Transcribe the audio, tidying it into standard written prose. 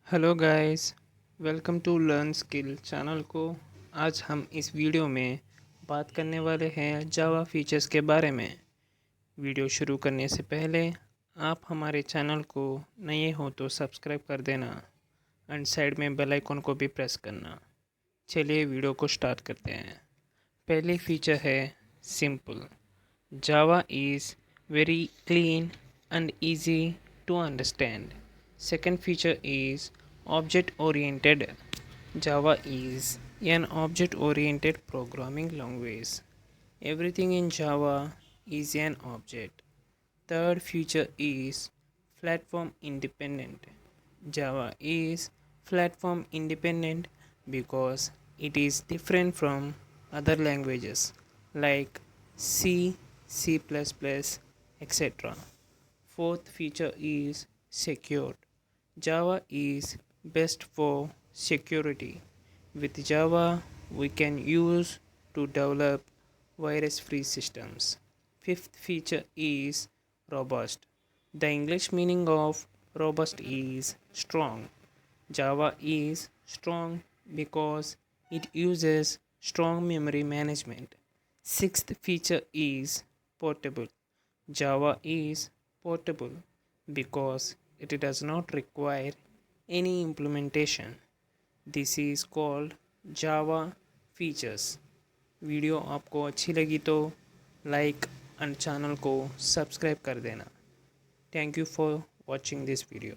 Hello guys, welcome to learn skill channel को। आज हम इस वीडियो में बात करने वाले हैं जावा फीचर्स के बारे में। वीडियो शुरू करने से पहले आप हमारे चैनल को नए हो तो सब्सक्राइब कर देना एंड साइड में बेल आइकन को भी प्रेस करना। चलिए वीडियो को स्टार्ट करते हैं। पहली फीचर है simple. Java is very clean and easy to understand. Second feature is object oriented. Java is an object oriented programming language. Everything in Java is an object. Third feature is platform independent. Java is platform independent because it is different from other languages like C, C++, etc. Fourth feature is secured. Java is best for security. With Java, we can use to develop virus-free systems. Fifth feature is robust. The English meaning of robust is strong. Java is strong because it uses strong memory management. Sixth feature is portable. Java is portable because it does not require any implementation. This is called Java features. Video आपको अच्छी लगी तो like and channel को subscribe कर देना। Thank you for watching this video.